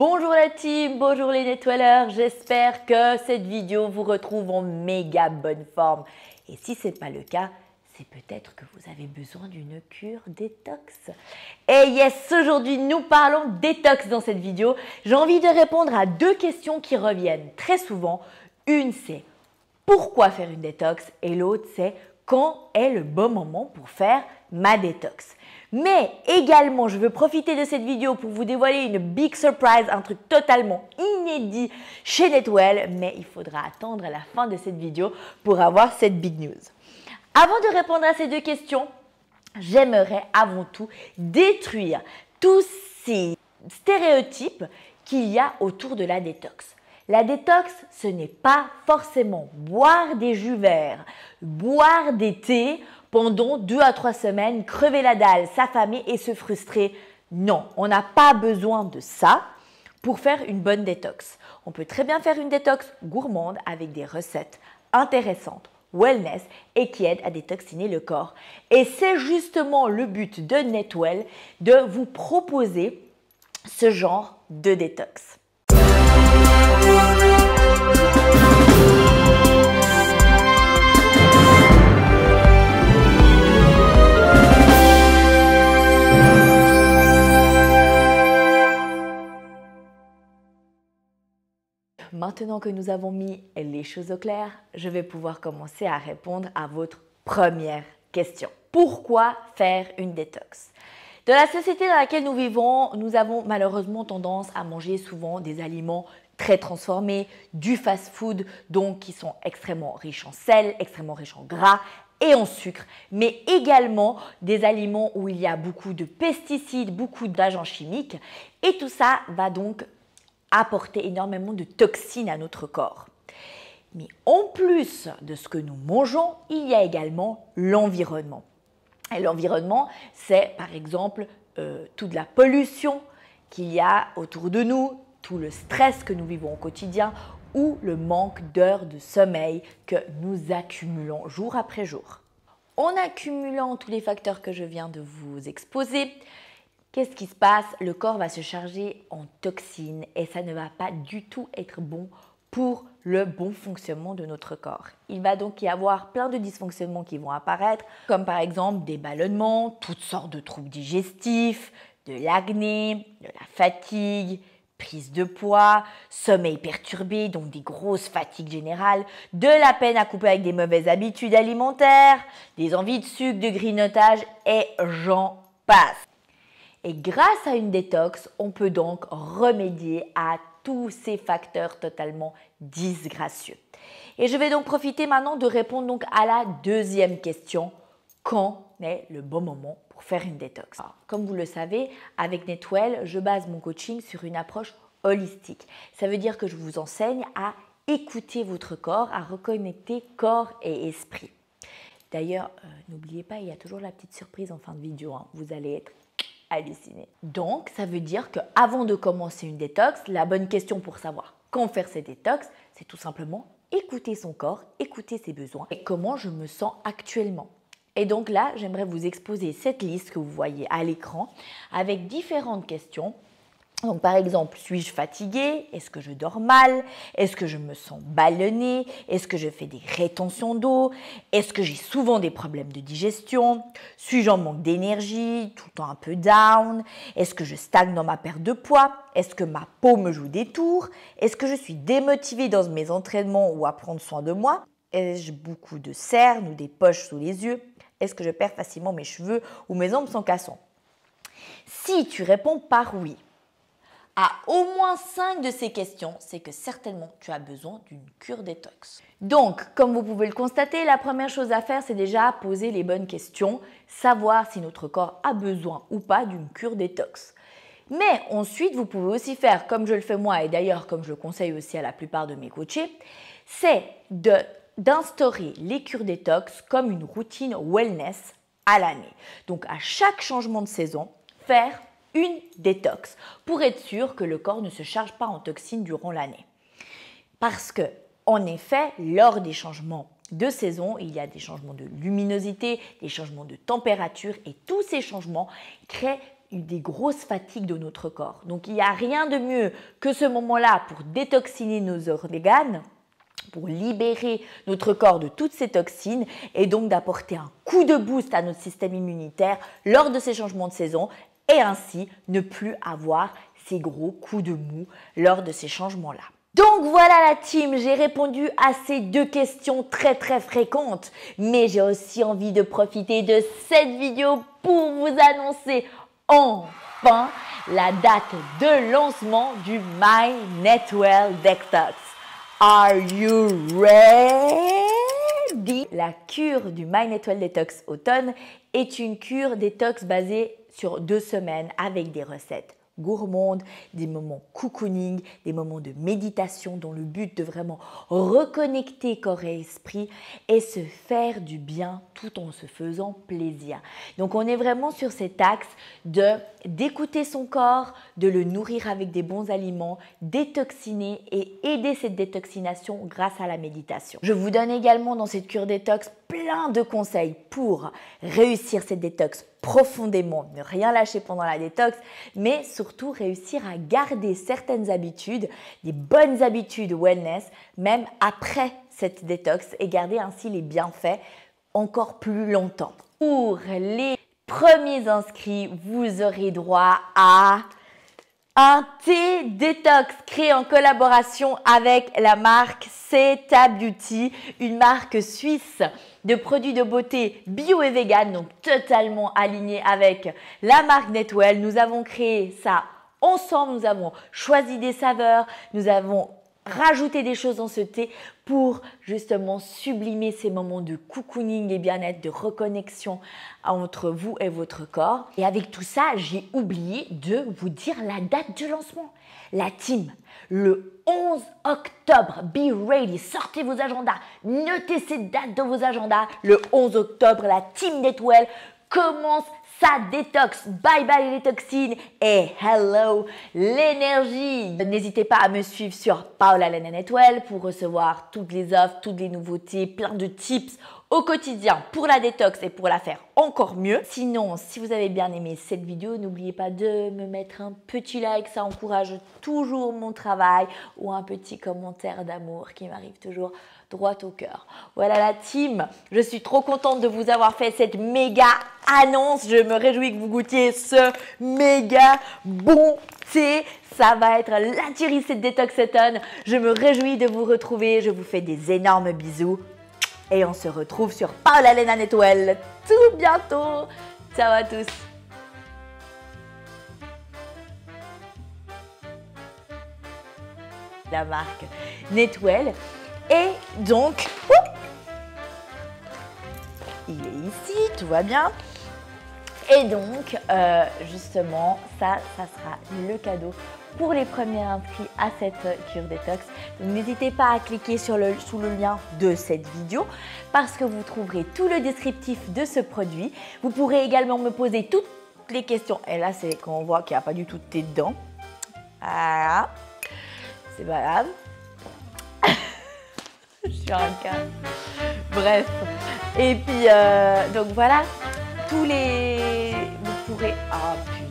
Bonjour la team, bonjour les nettoyeurs, j'espère que cette vidéo vous retrouve en méga bonne forme. Et si ce n'est pas le cas, c'est peut-être que vous avez besoin d'une cure détox. Et yes, aujourd'hui nous parlons détox dans cette vidéo. J'ai envie de répondre à deux questions qui reviennent très souvent. Une c'est pourquoi faire une détox et l'autre c'est quand est le bon moment pour faire ma détox. Mais également, je veux profiter de cette vidéo pour vous dévoiler une big surprise, un truc totalement inédit chez Netwell, mais il faudra attendre à la fin de cette vidéo pour avoir cette big news. Avant de répondre à ces deux questions, j'aimerais avant tout détruire tous ces stéréotypes qu'il y a autour de la détox. La détox, ce n'est pas forcément boire des jus verts, boire des thés pendant 2 à 3 semaines, crever la dalle, s'affamer et se frustrer. Non, on n'a pas besoin de ça pour faire une bonne détox. On peut très bien faire une détox gourmande avec des recettes intéressantes, wellness et qui aident à détoxiner le corps. Et c'est justement le but de Netwell de vous proposer ce genre de détox. Maintenant que nous avons mis les choses au clair, je vais pouvoir commencer à répondre à votre première question. Pourquoi faire une détox? Dans la société dans laquelle nous vivons, nous avons malheureusement tendance à manger souvent des aliments très transformés, du fast-food, donc qui sont extrêmement riches en sel, extrêmement riches en gras et en sucre, mais également des aliments où il y a beaucoup de pesticides, beaucoup d'agents chimiques et tout ça va donc apporter énormément de toxines à notre corps. Mais en plus de ce que nous mangeons, il y a également l'environnement. Et l'environnement, c'est par exemple toute la pollution qu'il y a autour de nous, tout le stress que nous vivons au quotidien ou le manque d'heures de sommeil que nous accumulons jour après jour. En accumulant tous les facteurs que je viens de vous exposer, qu'est-ce qui se passe? Le corps va se charger en toxines et ça ne va pas du tout être bon pour le bon fonctionnement de notre corps. Il va donc y avoir plein de dysfonctionnements qui vont apparaître, comme par exemple des ballonnements, toutes sortes de troubles digestifs, de l'acné, de la fatigue, prise de poids, sommeil perturbé, donc des grosses fatigues générales, de la peine à couper avec des mauvaises habitudes alimentaires, des envies de sucre, de grignotage et j'en passe. Et grâce à une détox, on peut donc remédier à tous ces facteurs totalement disgracieux. Et je vais donc profiter maintenant de répondre donc à la deuxième question. Quand est le bon moment pour faire une détox? Alors, comme vous le savez, avec Netwell, je base mon coaching sur une approche holistique. Ça veut dire que je vous enseigne à écouter votre corps, à reconnecter corps et esprit. D'ailleurs, n'oubliez pas, il y a toujours la petite surprise en fin de vidéo. Vous allez être halluciné. Donc, ça veut dire qu'avant de commencer une détox, la bonne question pour savoir quand faire cette détox, c'est tout simplement écouter son corps, écouter ses besoins et comment je me sens actuellement. Et donc là, j'aimerais vous exposer cette liste que vous voyez à l'écran avec différentes questions. Donc par exemple, suis-je fatiguée? Est-ce que je dors mal? Est-ce que je me sens ballonnée? Est-ce que je fais des rétentions d'eau? Est-ce que j'ai souvent des problèmes de digestion? Suis-je en manque d'énergie? Tout le temps un peu down? Est-ce que je stagne dans ma perte de poids? Est-ce que ma peau me joue des tours? Est-ce que je suis démotivée dans mes entraînements ou à prendre soin de moi? Ai-je beaucoup de cernes ou des poches sous les yeux? Est-ce que je perds facilement mes cheveux ou mes ongles sont cassants? Si tu réponds par oui à au moins 5 de ces questions, c'est que certainement tu as besoin d'une cure détox. Donc, comme vous pouvez le constater, la première chose à faire, c'est déjà poser les bonnes questions, savoir si notre corps a besoin ou pas d'une cure détox. Mais ensuite, vous pouvez aussi faire, comme je le fais moi et d'ailleurs comme je le conseille aussi à la plupart de mes coachés, c'est d'instaurer les cures détox comme une routine wellness à l'année. Donc, à chaque changement de saison, faire une détox pour être sûr que le corps ne se charge pas en toxines durant l'année. Parce que, en effet, lors des changements de saison, il y a des changements de luminosité, des changements de température et tous ces changements créent des grosses fatigues de notre corps. Donc, il n'y a rien de mieux que ce moment-là pour détoxiner nos organes, pour libérer notre corps de toutes ces toxines et donc d'apporter un coup de boost à notre système immunitaire lors de ces changements de saison et ainsi ne plus avoir ces gros coups de mou lors de ces changements-là. Donc voilà la team, j'ai répondu à ces 2 questions très fréquentes, mais j'ai aussi envie de profiter de cette vidéo pour vous annoncer enfin la date de lancement du My Netwell Detox. Are you ready? La cure du My Netwell Detox automne est une cure détox basée sur 2 semaines avec des recettes gourmandes, des moments cocooning, des moments de méditation dont le but de vraiment reconnecter corps et esprit et se faire du bien tout en se faisant plaisir. Donc on est vraiment sur cet axe d'écouter son corps, de le nourrir avec des bons aliments, détoxiner et aider cette détoxination grâce à la méditation. Je vous donne également dans cette cure détox plein de conseils pour réussir cette détox profondément, ne rien lâcher pendant la détox, mais surtout réussir à garder certaines habitudes, des bonnes habitudes wellness, même après cette détox et garder ainsi les bienfaits encore plus longtemps. Pour les premiers inscrits, vous aurez droit à un thé détox créé en collaboration avec la marque Ceta Beauty, une marque suisse de produits de beauté bio et vegan, donc totalement aligné avec la marque Netwell. Nous avons créé ça ensemble, nous avons choisi des saveurs, nous avons rajouté des choses dans ce thé pour justement sublimer ces moments de cocooning et bien-être, de reconnexion entre vous et votre corps. Et avec tout ça, j'ai oublié de vous dire la date de lancement. La team, le 11 octobre, be ready, sortez vos agendas, notez cette date dans vos agendas. Le 11 octobre, la team Netwell commence sa détox. Bye bye les toxines et hello l'énergie. N'hésitez pas à me suivre sur Paola Lena Netwell pour recevoir toutes les offres, toutes les nouveautés, plein de tips au quotidien pour la détox et pour la faire encore mieux. Sinon, si vous avez bien aimé cette vidéo, n'oubliez pas de me mettre un petit like, ça encourage toujours mon travail, ou un petit commentaire d'amour qui m'arrive toujours droit au cœur. Voilà la team, je suis trop contente de vous avoir fait cette méga annonce. Je me réjouis que vous goûtiez ce méga bon thé. Ça va être la tuerie cette détox automne. Je me réjouis de vous retrouver. Je vous fais des énormes bisous. Et on se retrouve sur Paola Lena Netwell tout bientôt. Ciao à tous. La marque Netwell. Et donc, il est ici, tout va bien. Et donc, justement, ça sera le cadeau pour les premiers inscrits à cette cure détox. Donc, n'hésitez pas à cliquer sous le lien de cette vidéo parce que vous trouverez tout le descriptif de ce produit. Vous pourrez également me poser toutes les questions. Et là, c'est quand on voit qu'il n'y a pas du tout de thé dedans. Voilà. C'est pas grave. Je suis un cas. Bref. Et puis, donc voilà. Vous pourrez... Ah, putain.